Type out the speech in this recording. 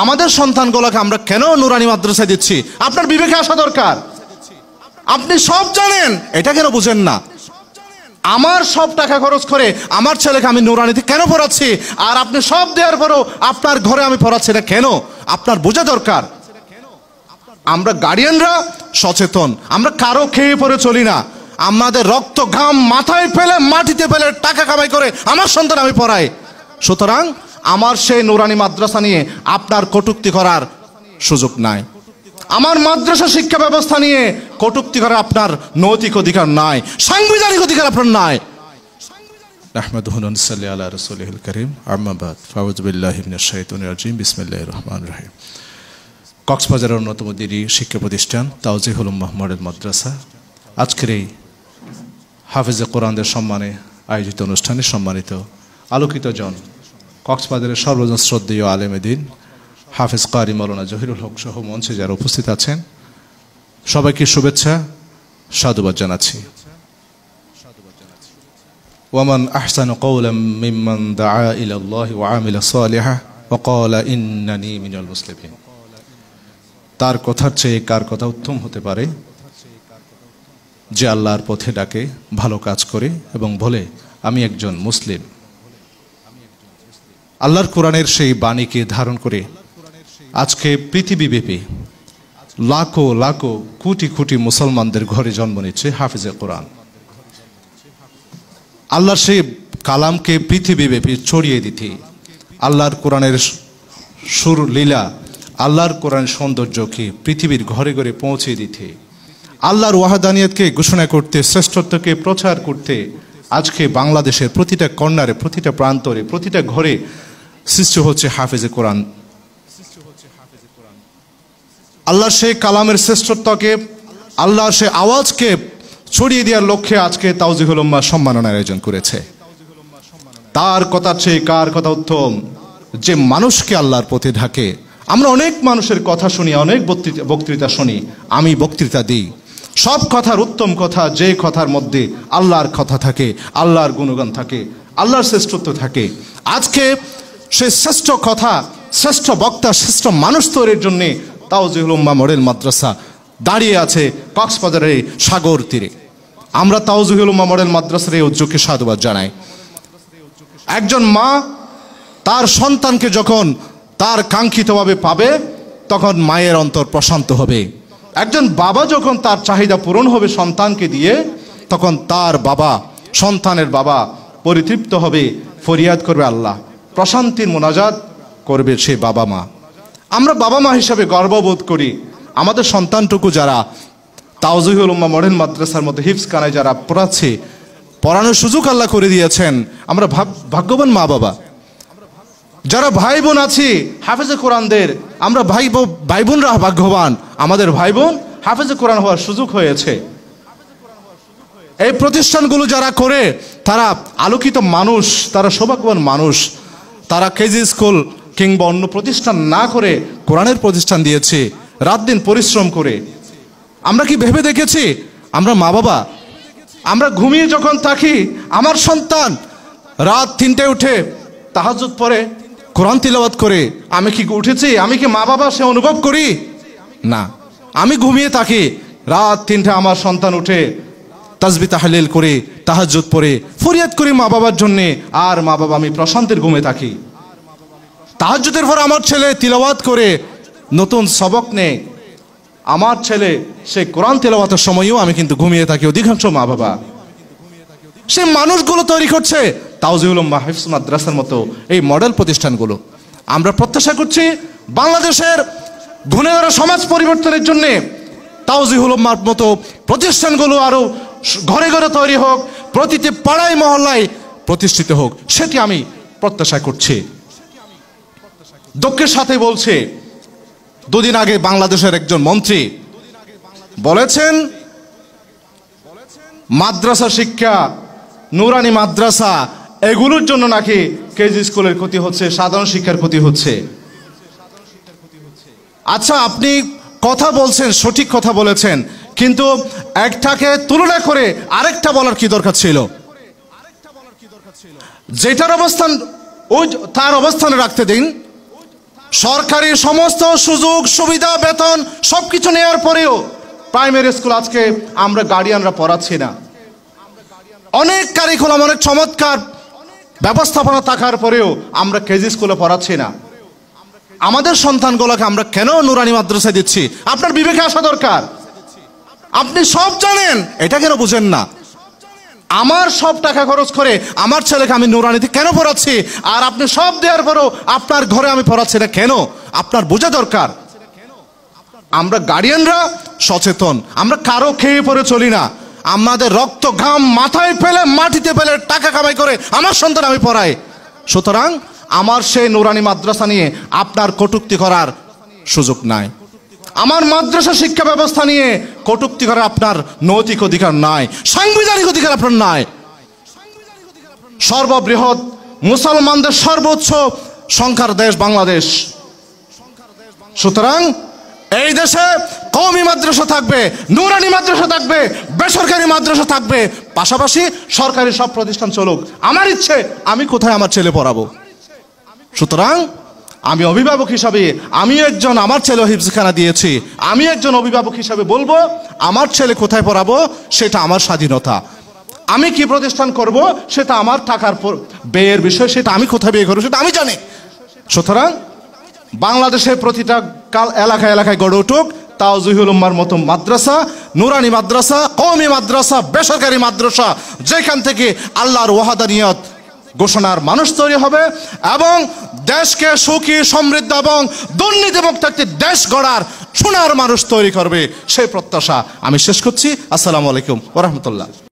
আমাদের সন্তানগুলোকে আমরা কেন নুরানি মাদ্রাসায় দিচ্ছি? আপনার বিবেকে আসা দরকার। আপনি সব জানেন, এটা কেন বুঝেন না? আমার সব টাকা খরচ করে আমার ছেলেকে আমি নুরানিতে কেন পড়াচ্ছি, আর আপনি সব দেওয়ার পরও আপনার ঘরে আমি পড়াচ্ছি না কেন? আপনার বোঝা দরকার। আমরা গার্ডিয়ানরা সচেতন, আমরা কারো খেয়ে পড়ে চলি না। আমাদের রক্ত ঘাম মাথায় ফেলে মাটিতে ফেলে টাকা কামাই করে আমার সন্তান আমি পড়াই। সুতরাং আমার সেই নুরানি মাদ্রাসা নিয়ে আপনার কটূক্তি করার সুযোগ নাই। আমার মাদ্রাসা শিক্ষা ব্যবস্থা নিয়ে কটূক্তি করার আপনার নৈতিক অধিকার নাই, সাংবিধানিক অধিকার আপনার নাই। নাহমাদুহু ওয়া নুসাল্লি আলা রাসূলিল কারীম, আম্মা বাদ, ফাউযু বিল্লাহি মিনাশ শাইতানির রাজীম, বিসমিল্লাহির রহমানির রহিম। কক্সবাজারের অন্যতম দিনী শিক্ষা প্রতিষ্ঠান তাওজিহুল উম্মাহ মডেল মাদ্রাসা আজকের এই হাফেজে কোরআনদের সম্মানে আয়োজিত অনুষ্ঠানে সম্মানিত আলোকিত জন কক্সবাজারের সর্বজন শ্রদ্ধেয় আলেমে দ্বীন হাফেজ কারি মাওলানা জহিরুল হক সহ মঞ্চে যারা উপস্থিত আছেন সবাইকে শুভেচ্ছা সাধুবাদ জানাচ্ছি। ওয়ামান আহসানু কওলাম মিম্মান দাআ ইলাল্লাহি ওয়া আমিলা সালিহান ওয়া ক্বালা ইন্নানি মিনাল মুসলিমিন। তার কথার চেয়ে কার কথা উত্তম হতে পারে যে আল্লাহর পথে ডাকে, ভালো কাজ করে এবং বলে আমি একজন মুসলিম। আল্লাহর কোরআনের সেই বাণীকে ধারণ করে আজকে পৃথিবীব্যাপী লাখো লাখো কোটি কোটি মুসলমানদের ঘরে জন্ম নিচ্ছে হাফেজে কোরআন। আল্লাহর সেই কালামকে পৃথিবীব্যাপী ছড়িয়ে দিতে, আল্লাহর কোরআনের সুর লীলা, আল্লাহর কোরআনের সৌন্দর্যকে পৃথিবীর ঘরে ঘরে পৌঁছে দিতে, আল্লাহর ওয়াহাদানিয়তকে ঘোষণা করতে, শ্রেষ্ঠত্বকে প্রচার করতে আজকে বাংলাদেশের প্রতিটা কর্নারে, প্রতিটা প্রান্তরে, প্রতিটা ঘরে সৃষ্টি হচ্ছে হাফেজে কোরআন। আল্লাহর সেই কালামের শ্রেষ্ঠত্বকে, আল্লাহর সেই আওয়াজকে ছড়িয়ে দেওয়ার লক্ষ্যে আজকে তাওজিহুল উম্মাহ সম্মাননার আয়োজন করেছে। তার কথা চেয়ে কার কথা উত্তম যে মানুষকে আল্লাহর পথে ডাকে। আমরা অনেক মানুষের কথা শুনি, অনেক বক্তৃতা শুনি, আমি বক্তৃতা দিই। সব কথার উত্তম কথা যে কথার মধ্যে আল্লাহর কথা থাকে, আল্লাহর গুণগান থাকে, আল্লাহর শ্রেষ্ঠত্ব থাকে। আজকে সে শ্রেষ্ঠ কথা, শ্রেষ্ঠ বক্তা, শ্রেষ্ঠ মানুষ তৈরির জন্যে তাওজিহুল উম্মাহ মডেল মাদ্রাসা দাঁড়িয়ে আছে কক্সবাজারের সাগর তীরে। আমরা তাওজিহুল উম্মাহ মডেল মাদ্রাসার এই উদ্যোগকে সাধুবাদ জানাই। একজন মা তার সন্তানকে যখন তার কাঙ্ক্ষিতভাবে পাবে তখন মায়ের অন্তর প্রশান্ত হবে। একজন বাবা যখন তার চাহিদা পূরণ হবে সন্তানকে দিয়ে, তখন তার বাবা, সন্তানের বাবা পরিতৃপ্ত হবে, ফরিয়াদ করবে আল্লাহ, প্রশান্তির মোনাজাত করবে সে বাবা মা। আমরা বাবা মা হিসাবে গর্ববোধ করি আমাদের সন্তানটুকু যারা তাওজিহুল উম্মাহ মডেল মাদ্রাসার মধ্যে হিফজখানায় যারা পড়াচ্ছে, পড়ানোর সুযোগ আল্লাহ করে দিয়েছেন। আমরা ভাগ্যবান মা বাবা। যারা ভাই বোন আছি হাফেজে কোরআনদের, আমরা ভাই বোনরা ভাগ্যবান, আমাদের ভাই বোন হাফেজে কোরআন হওয়ার সুযোগ হয়েছে। এই প্রতিষ্ঠানগুলো যারা করে তারা আলোকিত মানুষ, তারা সৌভাগ্যবান মানুষ। তারা কেজি স্কুল কিংবা অন্য প্রতিষ্ঠান না করে কোরআনের প্রতিষ্ঠান দিয়েছে রাত দিন পরিশ্রম করে। আমরা কি ভেবে দেখেছি আমরা মা বাবা, আমরা ঘুমিয়ে যখন থাকি আমার সন্তান রাত 3টায় উঠে তাহাজ্জুদ পড়ে কোরআন তিলাওয়াত করে, আমি কি উঠেছি? আমি কি মা বাবা সে অনুভব করি না? আমি ঘুমিয়ে থাকি, রাত 3টায় আমার সন্তান উঠে তাসবিহ তাহলিল করে তাহাজ্জুদ পড়ে ফরিয়াদ করি মা বাবার জন্য, আর মা বাবা আমি প্রশান্তির ঘুমে থাকি। তাহাজ্জুদের পর আমার ছেলে তিলাওয়াত করে নতুন সবক নেয়, আমার ছেলে সে কোরআন তিলাওয়াতের সময়ও আমি কিন্তু ঘুমিয়ে থাকি। অধিকাংশ মা বাবা সে মানুষগুলো তৈরি করছে তাওজিহুল উম্মাহ হিফজ মাদ্রাসার মতো এই মডেল প্রতিষ্ঠানগুলো। আমরা প্রত্যাশা করছি বাংলাদেশের গুণের সমাজ পরিবর্তনের জন্য তাওজিহুল উম্মাহর মতো প্রতিষ্ঠানগুলো আরো ঘরে ঘরে তৈরি হোক, প্রতিটি পাড়ায় মহল্লায় প্রতিষ্ঠিত হোক, সেটি আমি প্রত্যাশা করছি। দুঃখের সাথে বলছে, দুদিন আগে বাংলাদেশের একজন মন্ত্রী বলেছেন মাদ্রাসা শিক্ষা, নুরানি মাদ্রাসা এগুলোর জন্য নাকি কেজি স্কুলের ক্ষতি হচ্ছে, সাধারণ শিক্ষার ক্ষতি হচ্ছে। আচ্ছা, আপনি কথা বলছেন, সঠিক কথা বলেছেন, কিন্তু একটাকে তুলনা করে আরেকটা বলার কি দরকার ছিল? যেটার অবস্থান ওই তার অবস্থানে রাখতে দিন। সরকারি সমস্ত সুযোগ সুবিধা বেতন সবকিছু নেওয়ার পরেও প্রাইমারি স্কুল আজকে আমরা গার্ডিয়ানরা পড়াচ্ছি না। অনেক কারিকুলাম, অনেক চমৎকার ব্যবস্থাপনা থাকার পরেও আমরা কেজি স্কুলে পড়াচ্ছি না। আমাদের সন্তানগুলোকে আমরা কেন নুরানি মাদ্রাসায় দিচ্ছি? আপনার বিবেকে আসা দরকার। আপনি সব জানেন, এটা কেন বুঝেন না? আমার সব টাকা খরচ করে আমার ছেলেকে আমি নুরানিতে কেন পড়াচ্ছি, আর আপনি সব দেওয়ার পরও আপনার ঘরে আমি পড়াচ্ছি না কেন? আপনার বোঝা দরকার। আমরা গার্ডিয়ানরা সচেতন, আমরা কারো খেয়ে পরে চলি না। আমাদের রক্ত ঘাম মাথায় ফেলে মাটিতে ফেলে টাকা কামাই করে আমার সন্তান আমি পড়াই। সুতরাং আমার সেই নুরানি মাদ্রাসা নিয়ে আপনার কটূক্তি করার সুযোগ নাই। আমার মাদ্রাসা শিক্ষা ব্যবস্থা নিয়ে কটূক্তি করার আপনার নৈতিক অধিকার নাই, সাংবিধানিক অধিকার আপনার নাই। সর্ববৃহৎ মুসলমানদের সর্বোচ্চ সংখ্যার দেশ বাংলাদেশ। সুতরাং এই দেশে কওমি মাদ্রাসা থাকবে, নুরানি মাদ্রাসা থাকবে, বেসরকারি মাদ্রাসা থাকবে, পাশাপাশি সরকারি সব প্রতিষ্ঠান চলুক। আমার ইচ্ছে আমি কোথায় আমার ছেলে পড়াবো। সুতরাং আমি অভিভাবক হিসাবে, আমি একজন, আমার ছেলে হিফজখানা দিয়েছি, আমি একজন অভিভাবক হিসাবে বলবো আমার ছেলে কোথায় পড়াবো সেটা আমার স্বাধীনতা। আমি কি প্রতিষ্ঠান করব সেটা আমার টাকার ব্যয়ের বিষয়, সেটা আমি কোথায় ব্যয় করবো সেটা আমি জানি। সুতরাং বাংলাদেশে প্রতিটা এলাকায় এলাকায় গড়ে উঠুক তাওজিহুল উম্মাহর মতো মাদ্রাসা, নুরানি মাদ্রাসা, কওমি মাদ্রাসা, বেসরকারি মাদ্রাসা, যেখান থেকে আল্লাহর ওয়াহাদানিয়ত ঘোষণার মানুষ তৈরি হবে এবং দেশকে সুখী সমৃদ্ধ এবং দুর্নীতিমুক্ত একটি দেশ গড়ার সোনার মানুষ তৈরি করবে, সেই প্রত্যাশা আমি শেষ করছি। আসসালামু আলাইকুম ওয়া রাহমাতুল্লাহ।